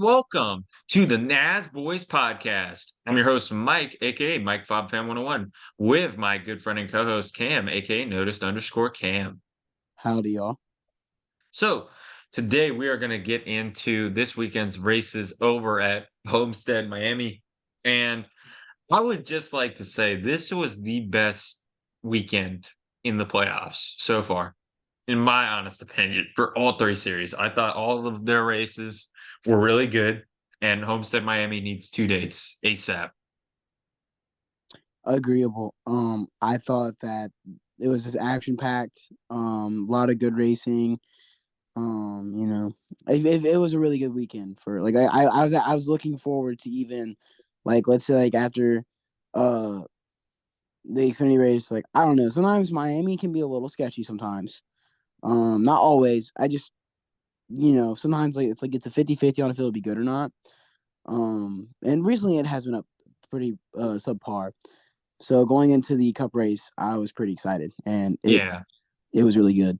welcome to the Nasboys podcast. I'm your host, Mike, aka Mike Fob Fan 101, with my good friend and co-host Cam, aka Noticed_Cam. Howdy, y'all. So today we are going to get into this weekend's races over at Homestead, Miami. And I would just like to say this was the best weekend in the playoffs so far, in my honest opinion, for all three series. I thought all of their races were really good, and Homestead Miami needs 2 dates ASAP. Agreeable. I thought that it was just action packed. A lot of good racing. It was a really good weekend for I was looking forward to even let's say after the Xfinity race. I don't know. Sometimes Miami can be a little sketchy. Sometimes, not always. I just sometimes it's a 50-50 on if it'll be good or not. And recently it has been up pretty subpar. So going into the Cup race, I was pretty excited, and it was really good.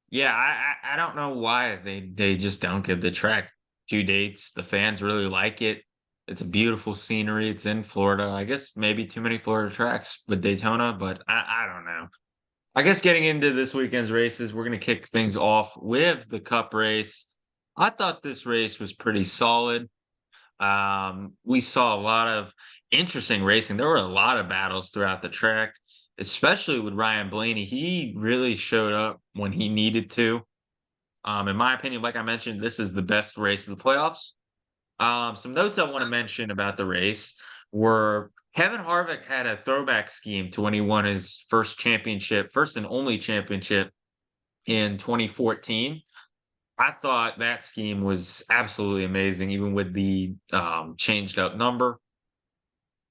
Yeah, I don't know why they just don't give the track 2 dates. The fans really like it. It's a beautiful scenery. It's in Florida. I guess maybe too many Florida tracks with Daytona, but I don't know. I guess getting into this weekend's races, we're going to kick things off with the Cup race. I thought this race was pretty solid. We saw a lot of interesting racing. There were a lot of battles throughout the track, especially with Ryan Blaney. He really showed up when he needed to. In my opinion, like I mentioned, this is the best race of the playoffs. Some notes I want to mention about the race were Kevin Harvick had a throwback scheme to when he won his first and only championship in 2014. I thought that scheme was absolutely amazing, even with the changed up number.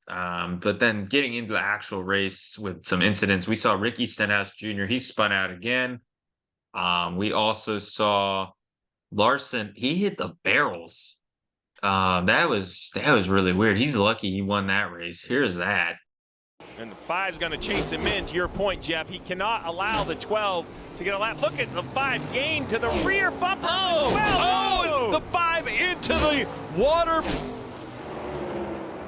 But then getting into the actual race with some incidents, we saw Ricky Stenhouse Jr. He spun out again. We also saw Larson. He hit the barrels. That was really weird. He's lucky he won that race. Here's that. And the 5's going to chase him in. To your point, Jeff, he cannot allow the 12 to get a lap. Look at the 5 gain to the rear bumper. The 5 into the water.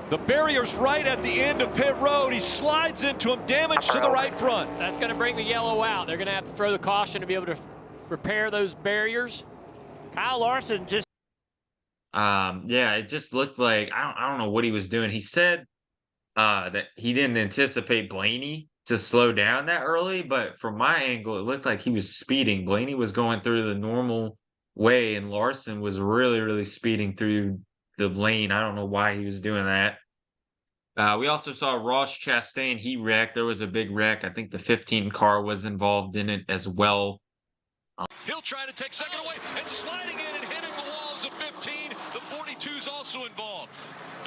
The barrier's right at the end of pit road. He slides into him, damage to the right front. That's going to bring the yellow out. They're going to have to throw the caution to be able to repair those barriers. Kyle Larson just. It just looked like I don't know what he was doing. He said that he didn't anticipate Blaney to slow down that early, but from my angle, it looked like he was speeding. Blaney was going through the normal way, and Larson was really, really speeding through the lane. I don't know why he was doing that. We also saw Ross Chastain. He wrecked. There was a big wreck. I think the 15 car was involved in it as well. He'll try to take second away and sliding in and hitting the walls of 15. The 42's also involved.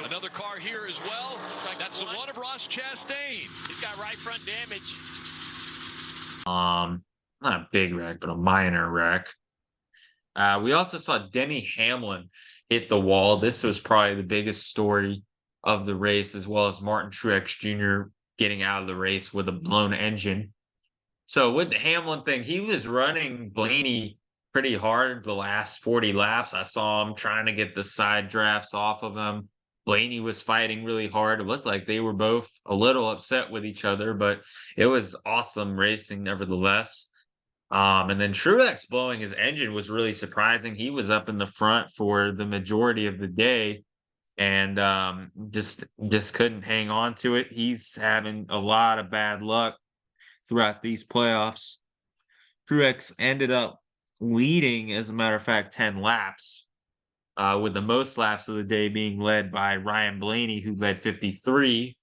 Another car here as well. That's the one of Ross Chastain. He's got right front damage. Not a big wreck, but a minor wreck. We also saw Denny Hamlin hit the wall. This was probably the biggest story of the race, as well as Martin Truex Jr. getting out of the race with a blown engine. So with the Hamlin thing, he was running Blaney pretty hard the last 40 laps. I saw him trying to get the side drafts off of him. Blaney was fighting really hard. It looked like they were both a little upset with each other, but it was awesome racing nevertheless. And then Truex blowing his engine was really surprising. He was up in the front for the majority of the day and just couldn't hang on to it. He's having a lot of bad luck throughout these playoffs. Truex ended up leading, as a matter of fact, 10 laps, with the most laps of the day being led by Ryan Blaney, who led 53.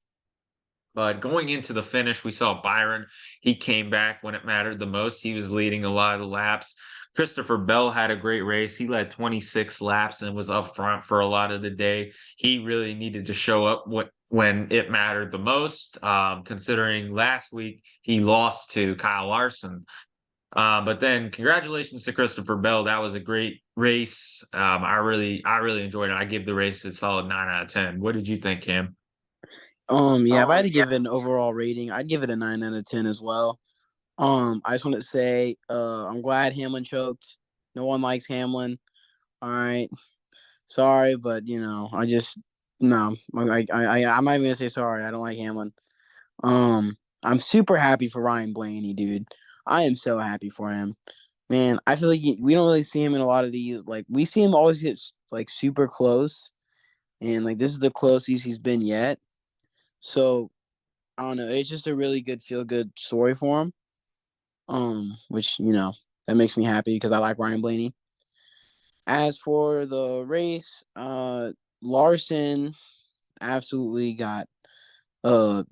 But going into the finish, we saw Byron. He came back when it mattered the most. He was leading a lot of the laps. Christopher Bell had a great race. He led 26 laps and was up front for a lot of the day. He really needed to show up when it mattered the most, considering last week he lost to Kyle Larson. But then congratulations to Christopher Bell. That was a great race. I really enjoyed it. I give the race a solid 9 out of 10. What did you think, Cam? If I had to give it an overall rating, I'd give it a 9 out of 10 as well. I just want to say, I'm glad Hamlin choked. No one likes Hamlin. All right. Sorry, but I just no. I'm not even gonna say sorry. I don't like Hamlin. I'm super happy for Ryan Blaney, dude. I am so happy for him. Man, I feel like we don't really see him in a lot of these. Like, we see him always get like super close, and like this is the closest he's been yet. So I don't know. It's just a really good feel good story for him. Which that makes me happy because I like Ryan Blaney. As for the race, Larson absolutely got uh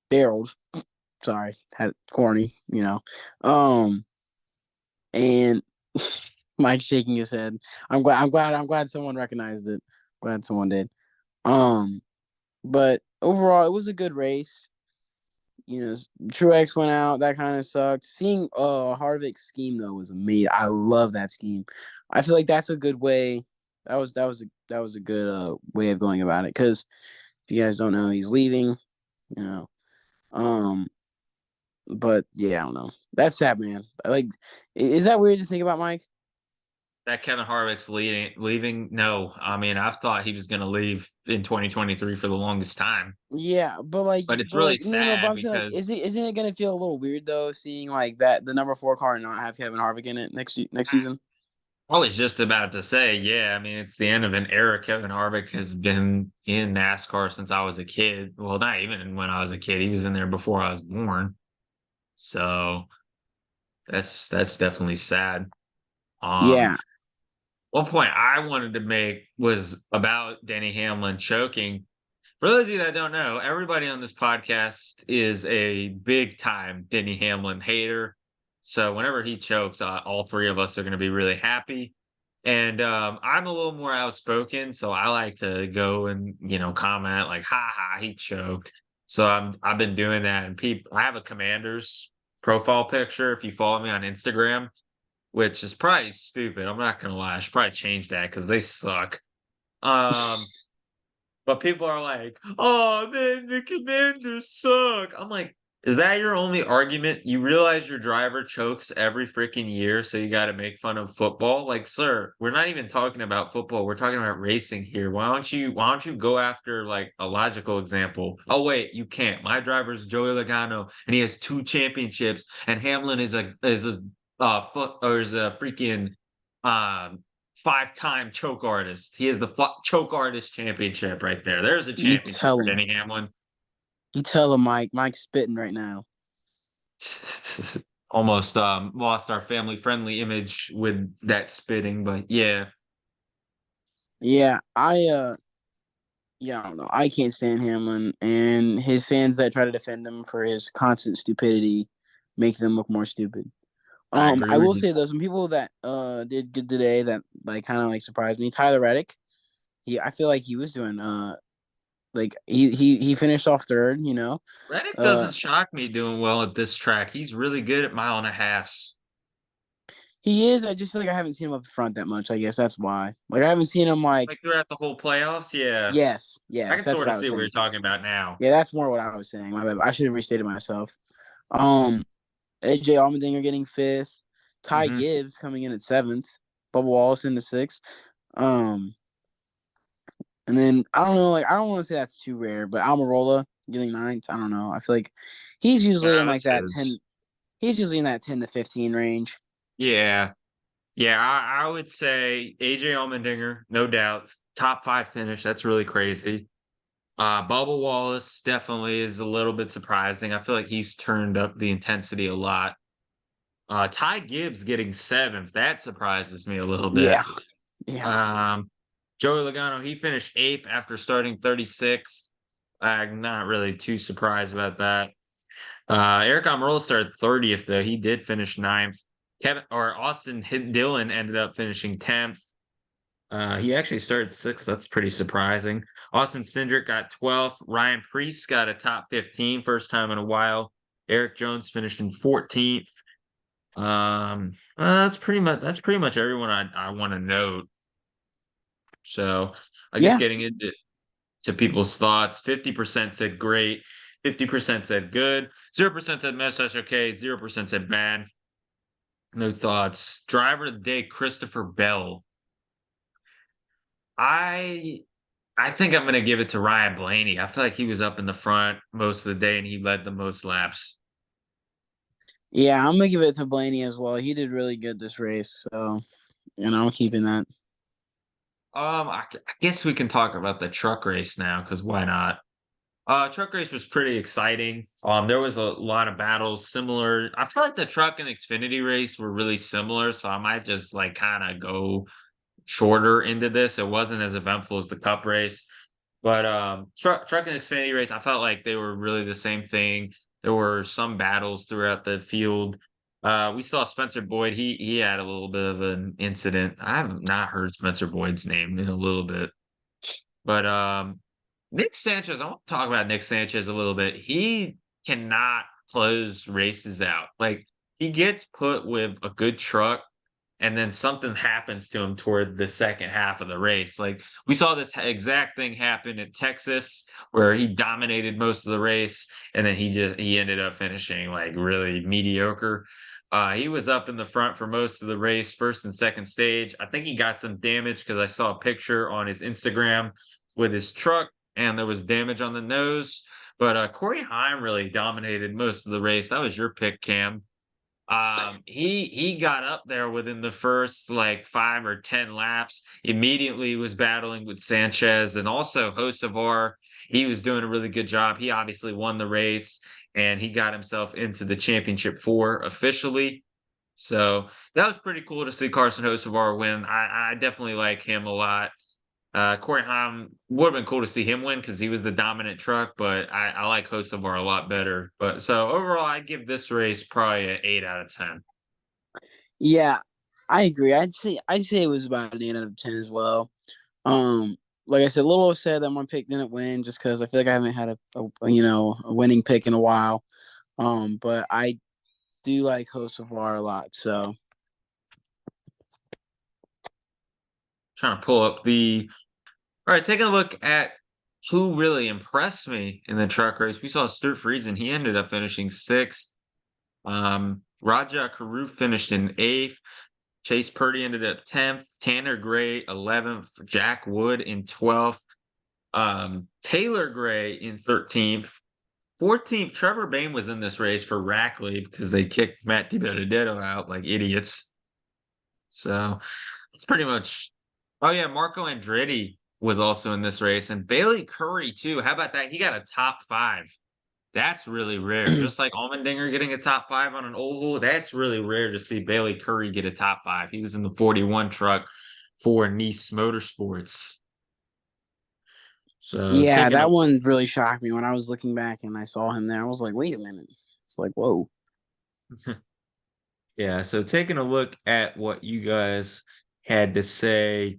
barreled. Sorry, had corny, and Mike shaking his head. I'm glad someone recognized it. Glad someone did. Um, but overall, it was a good race. Truex went out. That kind of sucked. Seeing Harvick's scheme though was amazing. I love that scheme. I feel like that's a good way. That was a good way of going about it. Because if you guys don't know, he's leaving. You know. Um, but yeah, I don't know. That's sad, man. Like, is that weird to think about, Mike? That Kevin Harvick's leaving? No. I mean, I've thought he was going to leave in 2023 for the longest time. Yeah, but like, But it's really no. But sad I'm saying, like, because isn't it gonna feel a little weird though, seeing like that the number 4 car and not have Kevin Harvick in it next season? I was just about to say, yeah, I mean, it's the end of an era. Kevin Harvick has been in NASCAR since I was a kid. Well, not even when I was a kid. He was in there before I was born. So that's definitely sad. Um, Yeah, One point I wanted to make was about Denny Hamlin choking. For those of you that don't know, everybody on this podcast is a big time Denny Hamlin hater. So whenever he chokes, all three of us are going to be really happy. And I'm a little more outspoken, so I like to go and comment like, "Ha ha, he choked." So I've been doing that, and I have a Commanders profile picture. If you follow me on Instagram, which is probably stupid, I'm not gonna lie, I should probably change that because they suck. Um, but people are like, "Oh man, the Commanders suck." I'm like, "Is that your only argument? You realize your driver chokes every freaking year, so you got to make fun of football?" Like, sir, we're not even talking about football. We're talking about racing here. Why don't you go after like a logical example? Oh wait, you can't. My driver's Joey Logano, and he has 2 championships, and Hamlin is a freaking um 5-time choke artist. He is the choke artist championship right there. There's a you championship tell for him. Denny Hamlin. You tell him, Mike. Mike's spitting right now. Almost lost our family friendly image with that spitting, but yeah. Yeah, I don't know. I can't stand Hamlin, and his fans that try to defend him for his constant stupidity make them look more stupid. I agree I with will you. say though, some people that did good today that like kind of like surprised me. Tyler Reddick, I feel like he was doing like he finished off third. Reddick Uh, doesn't shock me doing well at this track. He's really good at mile and a halfs. he is. I just feel like I haven't seen him up front that much. I guess that's why. Like I haven't seen him like Like throughout the whole playoffs, yeah. I yes, can that's sort what of I was see what you're saying. talking about now. Yeah, that's more what I was saying. My bad. I should have restated myself. Um, AJ Allmendinger getting fifth, Ty Hmm. Gibbs coming in at seventh, Bubba Wallace in the sixth. Um, and then I don't know, like I don't want to say that's too rare, but Almirola getting ninth. I don't know. I feel like he's usually in No, like this that 10. is He's usually in that 10 to 15 range. yeah. Yeah, I would say AJ Allmendinger, no doubt. Top 5 finish. That's really crazy. Bubba Wallace definitely is a little bit surprising. I feel like he's turned up the intensity a lot. Ty Gibbs getting 7th. That surprises me a little bit. Yeah, yeah, Um, Joey Logano, he finished 8th after starting 36th. I'm not really too surprised about that. Eric Almirola started 30th, though. He did finish 9th. Austin Dillon ended up finishing 10th. He actually started 6th. That's pretty surprising. Austin Cindric got 12th. Ryan Preece got a top 15, first time in a while. Eric Jones finished in 14th. That's pretty much everyone I want to note. So I guess yeah, getting into people's thoughts, 50% said great, 50% said good, 0% said mess, that's okay, 0% said bad. No thoughts. Driver of the day, Christopher Bell. I I think I'm gonna give it to Ryan Blaney. I feel like he was up in the front most of the day and he led the most laps. Yeah, I'm gonna give it to Blaney as well. He did really good this race, so I'm keeping that. I guess we can talk about the truck race now because why not? Truck race was pretty exciting. There was a lot of battles similar. I feel like the truck and Xfinity race were really similar, so I might just like kind of go shorter into this. It wasn't as eventful as the Cup race, but truck and Xfinity race, I felt like they were really the same thing. There were some battles throughout the field. We saw Spencer Boyd. He had a little bit of an incident. I have not heard Spencer Boyd's name in a little bit, but Nick Sanchez. I want to talk about Nick Sanchez a little bit. He cannot close races out. Like he gets put with a good truck and then something happens to him toward the second half of the race. Like we saw this exact thing happen in Texas where he dominated most of the race and then he ended up finishing like really mediocre. He was up in the front for most of the race, first and second stage. I think he got some damage because I saw a picture on his Instagram with his truck and there was damage on the nose. But Corey Heim really dominated most of the race. That was your pick, Cam. He got up there within the first like 5 or 10 laps. Immediately was battling with Sanchez and also Hocevar. He was doing a really good job. He obviously won the race and he got himself into the championship 4 officially. So that was pretty cool to see Carson Hocevar win. I definitely like him a lot. Corey Haim would have been cool to see him win because he was the dominant truck, but I like Hocevar a lot better. But so overall, I give this race probably an 8 out of 10. Yeah, I agree. I'd say it was about an 8 out of 10 as well. Like I said, a little sad that my pick didn't win just because I feel like I haven't had a winning pick in a while. But I do like Hocevar a lot. So Trying to pull up the. All right, taking a look at who really impressed me in the truck race. We saw Stuart Friesen. He ended up finishing 6th. Raja Carew finished in 8th. Chase Purdy ended up 10th. Tanner Gray 11th. Jack Wood in 12th. Taylor Gray in 13th. 14th, Trevor Bayne was in this race for Rackley because they kicked Matt DiBenedetto out like idiots. So it's pretty much. Oh yeah, Marco Andretti was also in this race, and Bailey Curry too. How about that? He got a top 5. That's really rare. Just like Allmendinger getting a top 5 on an oval, that's really rare to see Bailey Curry get a top 5. He was in the 41 truck for Nice Motorsports. So yeah, taking a that one really shocked me when I was looking back and I saw him there. I was like, wait a minute. It's like, whoa. yeah, so taking a look at what you guys had to say.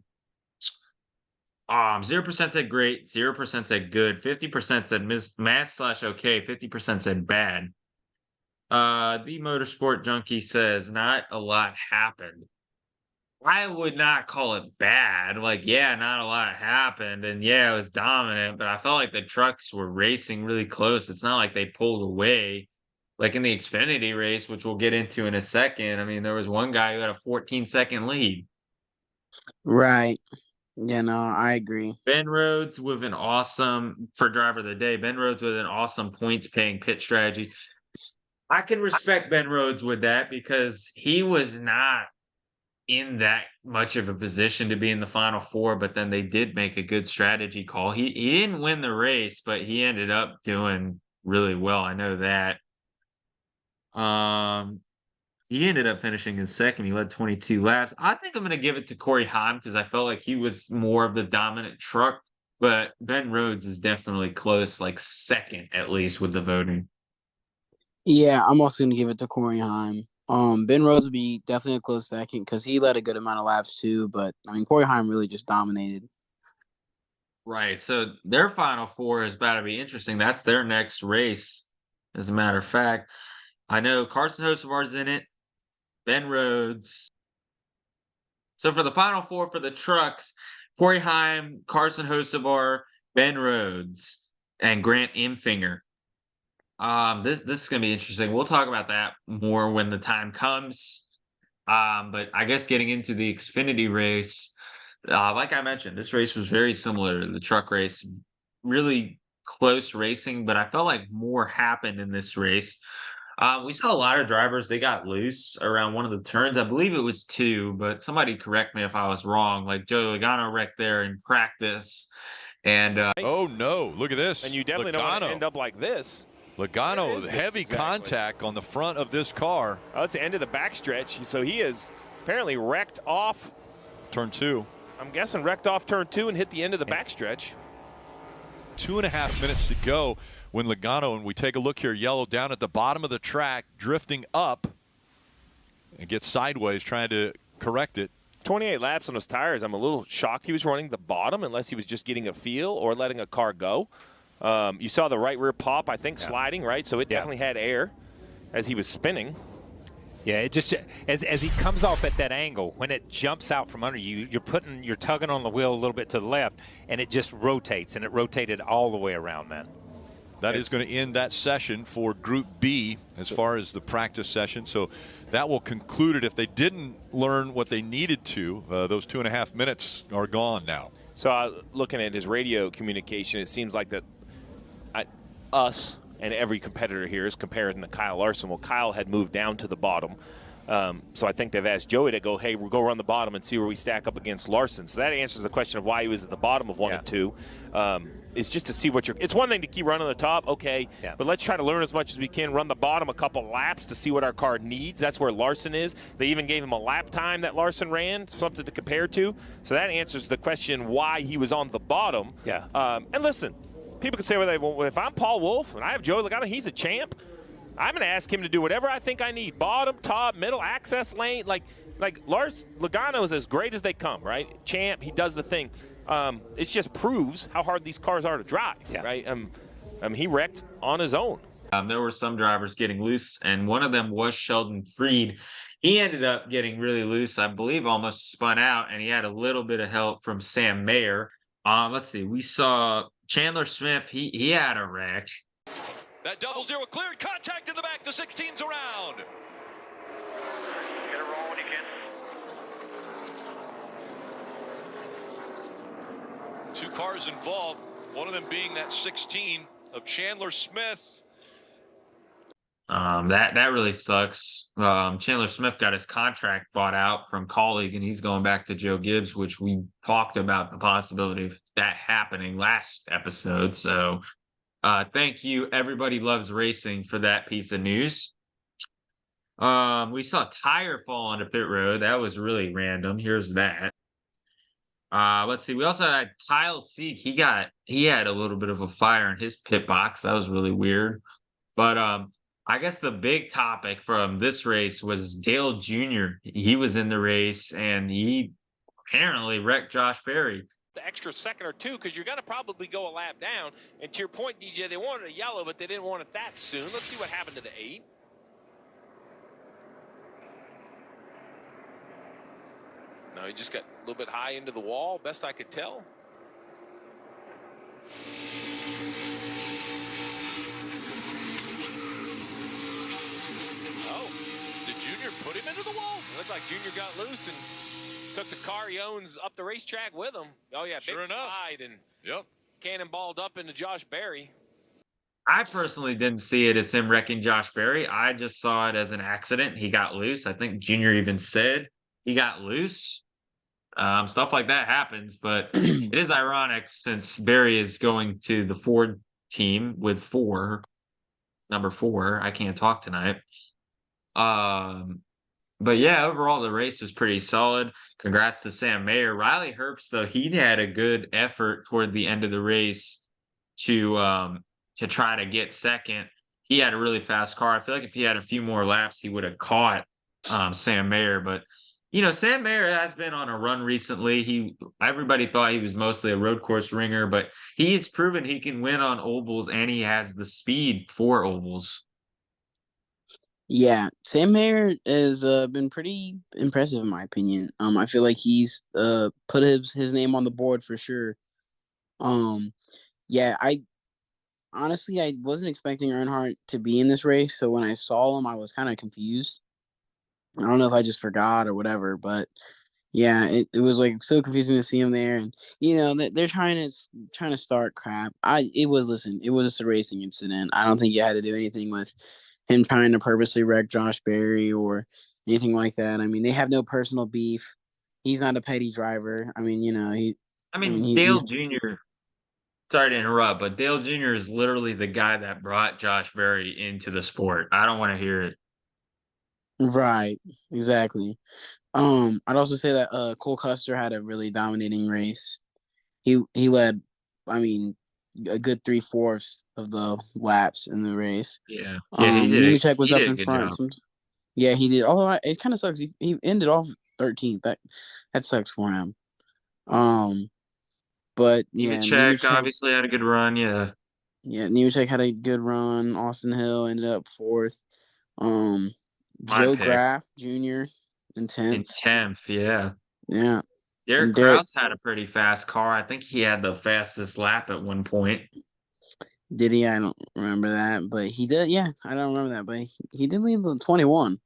0% said great, 0% said good, 50% said mass/okay, 50% said bad. The Motorsport Junkie says not a lot happened. I would not call it bad. Like, yeah, not a lot happened, and yeah, it was dominant, but I felt like the trucks were racing really close. It's not like they pulled away. Like in the Xfinity race, which we'll get into in a second. I mean, there was one guy who had a 14-second lead. Right. Yeah, no, I agree. Ben Rhodes with an awesome for driver of the day. Ben Rhodes with an awesome points paying pit strategy. I can respect Ben Rhodes with that because he was not in that much of a position to be in the final 4, but then they did make a good strategy call. He didn't win the race, but he ended up doing really well. I know that. He ended up finishing in 2nd. He led 22 laps. I think I'm going to give it to Corey Haim because I felt like he was more of the dominant truck, but Ben Rhodes is definitely close, like 2nd at least with the voting. Yeah, I'm also gonna give it to Corey Heim. Ben Rhodes would be definitely a close second because he led a good amount of laps too. But I mean, Corey Heim really just dominated. Right. So their final 4 is about to be interesting. That's their next race, as a matter of fact. I know Carson Hocevar's in it. Ben Rhodes. So for the final 4 for the trucks, Corey Heim, Carson Hocevar, Ben Rhodes, and Grant Imfinger. This is gonna be interesting. We'll talk about that more when the time comes. But I guess getting into the Xfinity race, Like I mentioned, this race was very similar to the truck race. Really close racing, but I felt like more happened in this race. We saw a lot of drivers, they got loose around one of the turns. I believe it was 2, but somebody correct me if I was wrong. Like Joey Logano wrecked there in practice. And oh no, look at this. And you definitely don't want to end up like this. Logano with This, heavy exactly. contact on the front of this car. Oh, it's the end of the backstretch. So he is apparently wrecked off. Turn 2. I'm guessing wrecked off turn 2 and hit the end of the backstretch. 2.5 minutes to go when Logano, and we take a look here, yellow down at the bottom of the track, drifting up and gets sideways, trying to correct it. 28 laps on his tires. I'm a little shocked he was running the bottom unless he was just getting a feel or letting a car go. You saw the right rear pop, I think, sliding, right? So it definitely had air as he was spinning. Yeah, it just as he comes off at that angle, when it jumps out from under you, you're tugging on the wheel a little bit to the left, and it just rotates, and it rotated all the way around, man. That is going to end that session for Group B as far as the practice session. So that will conclude it. If they didn't learn what they needed to, those 2.5 minutes are gone now. So looking at his radio communication, it seems like that us and every competitor here is comparing to Kyle Larson. Well, Kyle had moved down to the bottom. So I think they've asked Joey to go, hey, we'll go run the bottom and see where we stack up against Larson. So that answers the question of why he was at the bottom of 1 and 2. Is just to see what it's one thing to keep running the top, okay, but let's try to learn as much as we can, run the bottom a couple laps to see what our car needs. That's where Larson is. They even gave him a lap time that Larson ran, something to compare to. So that answers the question why he was on the bottom. And listen, people can say what they want. If I'm Paul Wolfe and I have Joey Logano, he's a champ. I'm going to ask him to do whatever I think I need. Bottom, top, middle, access lane. Like Logano is as great as they come, right? Champ, he does the thing. It just proves how hard these cars are to drive, right? He wrecked on his own. There were some drivers getting loose, and one of them was Sheldon Freed. He ended up getting really loose, I believe almost spun out, and he had a little bit of help from Sam Mayer. Let's see, we saw Chandler Smith, he had a wreck. That 00 cleared, contact in the back, the 16's around. Get a roll when you can. 2 cars involved, one of them being that 16 of Chandler Smith. That really sucks. Chandler Smith got his contract bought out from colleague, and he's going back to Joe Gibbs, which we talked about the possibility of that happening last episode. So thank you, Everybody Loves Racing, for that piece of news. We saw a tire fall onto pit road. That was really random. Here's that. Let's see. We also had Kyle Seek. He had a little bit of a fire in his pit box. That was really weird. But I guess the big topic from this race was Dale Jr. He was in the race, and he apparently wrecked Josh Berry. The extra second or two, because you're going to probably go a lap down. And to your point, DJ, they wanted a yellow, but they didn't want it that soon. Let's see what happened to the 8. No, he just got a little bit high into the wall, best I could tell. Oh, did Junior put him into the wall? It looked like Junior got loose and took the car he owns up the racetrack with him. Oh, yeah, Sure big enough. slide and cannonballed up into Josh Berry. I personally didn't see it as him wrecking Josh Berry. I just saw it as an accident. He got loose. I think Junior even said he got loose. Stuff like that happens, but it is ironic since Berry is going to the Ford team with number 4. I can't talk tonight. But yeah, overall the race was pretty solid. Congrats to Sam Mayer. Riley Herbst, though, he had a good effort toward the end of the race to try to get second. He had a really fast car. I feel like if he had a few more laps, he would have caught Sam Mayer. But you know, Sam Mayer has been on a run recently. Everybody thought he was mostly a road course ringer, but he's proven he can win on ovals, and he has the speed for ovals. Yeah, Sam Mayer has been pretty impressive in my opinion. I feel like he's put his name on the board for sure. Yeah, I honestly wasn't expecting Earnhardt to be in this race, so when I saw him, I was kind of confused. I don't know if I just forgot or whatever, but Yeah, it was like so confusing to see him there, and they're trying to start crap. It was just a racing incident. I don't think it had to do anything with him trying to purposely wreck Josh Berry or anything like that. I mean, they have no personal beef. He's not a petty driver. I mean, Dale he's Jr. Sorry to interrupt, but Dale Jr. is literally the guy that brought Josh Berry into the sport. I don't want to hear it. right, exactly. I'd also say that Cole Custer had a really dominating race. He led, I mean, a good 3/4 of the laps in the race. Yeah, yeah, Nemechek was he up did a in good front. job. Yeah, he did. Although it kind of sucks. He ended off 13th. That sucks for him. But yeah, Nemechek obviously had a good run. Yeah, Nemechek had a good run. Austin Hill ended up 4th. Um, my Joe pick Graff Jr. in in 10th. 10th. Yeah, Yeah, Derek and Derek Kraus had a pretty fast car. I think he had the fastest lap at one point. did he? I don't remember that, but he did. Yeah, I don't remember that, but he did lead the 21.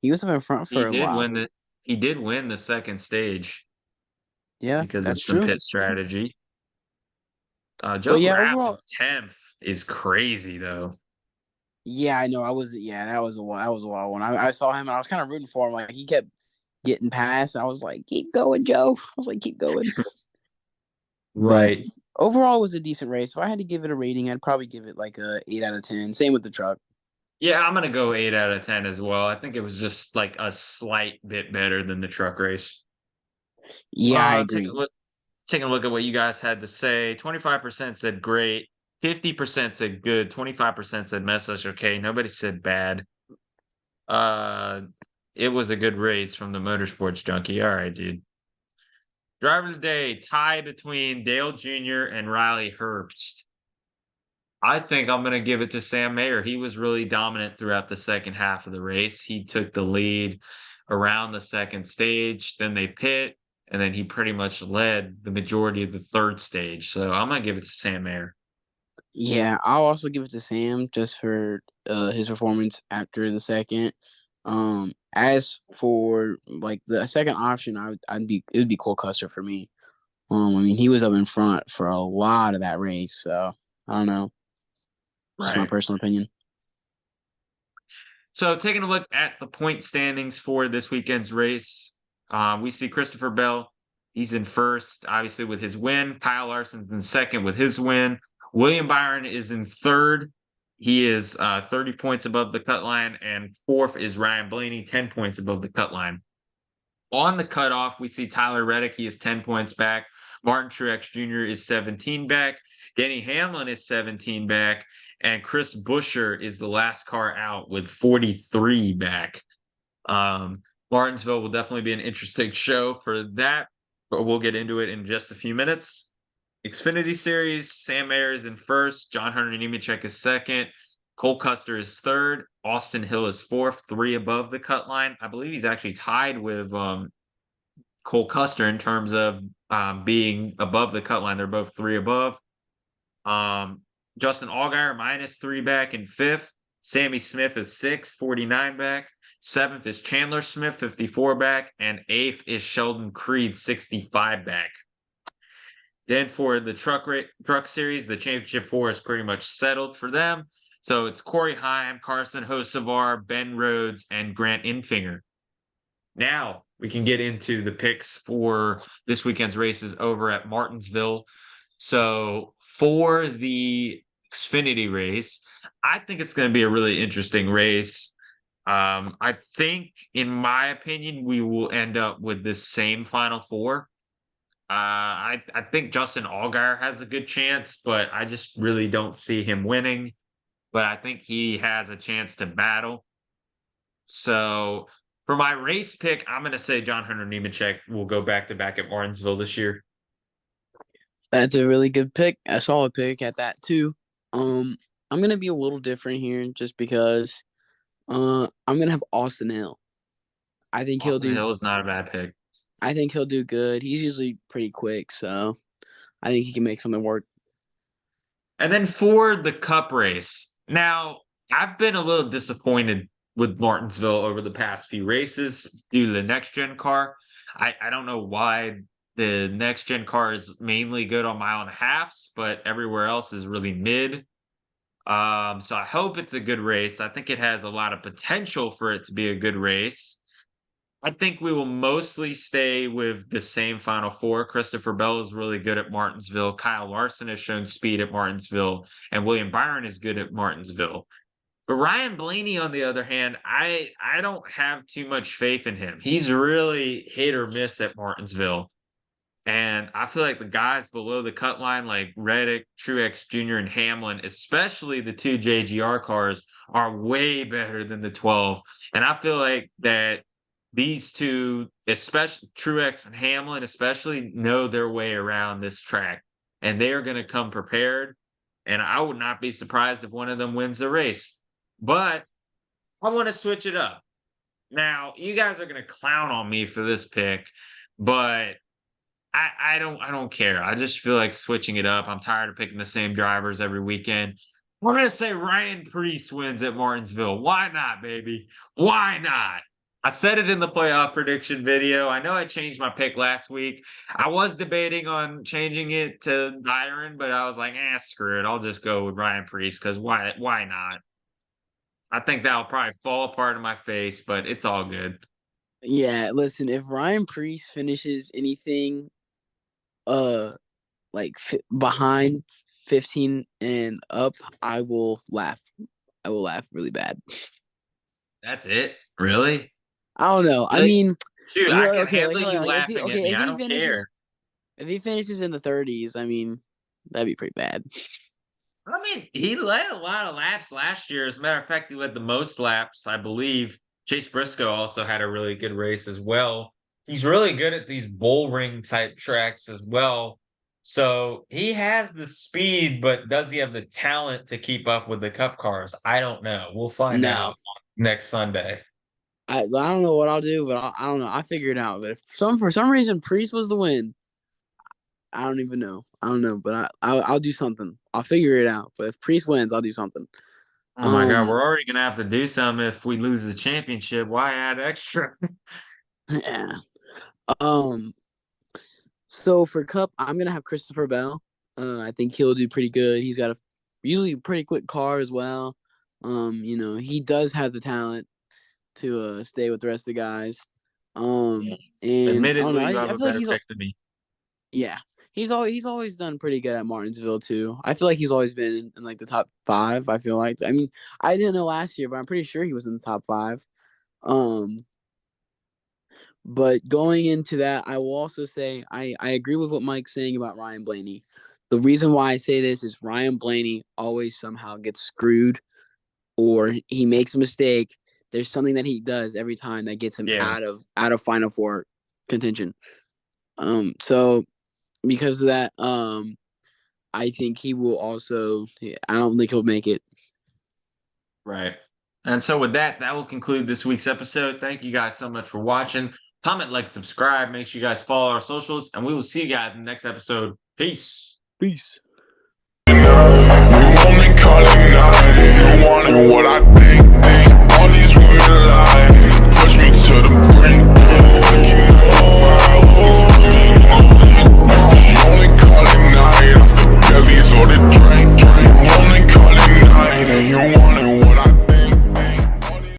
He was up in front He for a did while. win the he did win the second stage Yeah, because of that's some true. pit strategy. But Joe yeah, Graff in overall, 10th is crazy though. yeah, I know. Yeah, that was a wild one. I saw him and I was kind of rooting for him. Like he kept getting past. I was like, keep going, Joe. I was like, keep going. But Right. overall, it was a decent race. If I had to give it a rating, I'd probably give it like a 8 out of 10. Same with the truck. Yeah, I'm gonna go 8 out of 10 as well. I think it was just like a slight bit better than the truck race. Yeah, I Taking agree. a look taking a look at what you guys had to say. 25% said great, 50% said good, 25% said message okay. Nobody said bad. Uh it was a good race from the motorsports junkie. All right, dude. Driver of the day tie between Dale Jr. and Riley Herbst. I think I'm going to give it to Sam Mayer. He was really dominant throughout the second half of the race. He took the lead around the second stage, then they pit, and then he pretty much led the majority of the third stage. So I'm going to give it to Sam Mayer. Yeah, I'll also give it to Sam just for his performance after the second. As for like the second option, it would be Cole Custer for me. I mean, he was up in front for a lot of that race, so I don't know. Just my Right. personal opinion. So taking a look at the point standings for this weekend's race, we see Christopher Bell. He's in first, obviously, with his win. Kyle Larson's in second with his win. William Byron is in third. He is 30 points above the cut line. And fourth is Ryan Blaney, 10 points above the cut line. On the cutoff, we see Tyler Reddick. He is 10 points back. Martin Truex Jr. is 17 back. Denny Hamlin is 17 back. And Chris Buescher is the last car out with 43 back. Martinsville will definitely be an interesting show for that, but we'll get into it in just a few minutes. Xfinity Series, Sam Mayer is in first. John Hunter Nemechek is second. Cole Custer is third. Austin Hill is fourth, 3 above the cut line. I believe he's actually tied with Cole Custer in terms of being above the cut line. They're both 3 above. Justin Allgaier -3 back in fifth. Sammy Smith is sixth, 49 back. Seventh is Chandler Smith, 54 back. And eighth is Sheldon Creed, 65 back. Then for the truck series, the championship 4 is pretty much settled for them. So it's Corey Heim, Carson Hocevar, Ben Rhodes, and Grant Infinger. Now we can get into the picks for this weekend's races over at Martinsville. So for the Xfinity race, I think it's going to be a really interesting race. I think, in my opinion, we will end up with the same Final Four. I think Justin Allgaier has a good chance, but I just really don't see him winning. But I think he has a chance to battle. So for my race pick, I'm going to say John Hunter Nemechek will go back-to-back at Martinsville this year. That's a really good pick. A solid pick at that too. I'm gonna be a little different here just because I'm gonna have Austin Hill. I think he'll Austin do Hill is not a bad pick. I think he'll do good. He's usually pretty quick, so I think he can make something work. And then for the Cup race, now I've been a little disappointed with Martinsville over the past few races due to the next gen car. I don't know why the next gen car is mainly good on mile and a halfs, but everywhere else is really mid. So I hope it's a good race. I think it has a lot of potential for it to be a good race. I think we will mostly stay with the same Final Four. Christopher Bell is really good at Martinsville. Kyle Larson has shown speed at Martinsville, and William Byron is good at Martinsville. But Ryan Blaney, on the other hand, I don't have too much faith in him. He's really hit or miss at Martinsville. And I feel like the guys below the cut line, like Reddick, Truex Jr., and Hamlin, especially the two JGR cars, are way better than the 12. And I feel like that these two, especially Truex and Hamlin, especially know their way around this track. And they are going to come prepared. And I would not be surprised if one of them wins the race. But I want to switch it up. Now, you guys are going to clown on me for this pick, but I don't care. I just feel like switching it up. I'm tired of picking the same drivers every weekend. I'm going to say Ryan Preece wins at Martinsville. Why not, baby? Why not? I said it in the playoff prediction video. I know I changed my pick last week. I was debating on changing it to Byron, but I was like, screw it. I'll just go with Ryan Preece because why not? I think that'll probably fall apart in my face, but it's all good. Yeah, listen, if Ryan Preece finishes anything behind 15 and up, I will laugh. I will laugh really bad. That's it? Really? I don't know. Really? I mean, Dude, I can okay, handle you if laughing at me. I don't care. If he finishes in the 30s, I mean, that'd be pretty bad. I mean, he led a lot of laps last year. As a matter of fact, he led the most laps, I believe. Chase Briscoe also had a really good race as well. He's really good at these bull ring type tracks as well. So he has the speed, but does he have the talent to keep up with the Cup cars? I don't know. We'll find out next Sunday. I don't know what I'll do, but I don't know. I figure it out. But if for some reason Priest was the win, I don't even know. I don't know, but I'll do something. I'll figure it out. But if Priest wins, I'll do something. Oh my God, we're already gonna have to do something if we lose the championship. Why add extra? Yeah. So for Cup, I'm gonna have Christopher Bell. I think he'll do pretty good. He's got a usually pretty quick car as well. He does have the talent to stay with the rest of the guys. And Admittedly, I you have feel a like better he's pick than me. yeah. He's always done pretty good at Martinsville too. I feel like he's always been in like the top 5. I feel like. I mean, I didn't know last year, but I'm pretty sure he was in the top 5. But going into that, I will also say I agree with what Mike's saying about Ryan Blaney. The reason why I say this is Ryan Blaney always somehow gets screwed or he makes a mistake. There's something that he does every time that gets him out of Final Four contention. So because of that, I think he will also I don't think he'll make it. Right. And so with that, that will conclude this week's episode. Thank you guys so much for watching. Comment, like, subscribe. Make sure you guys follow our socials, and we will see you guys in the next episode. Peace. Peace.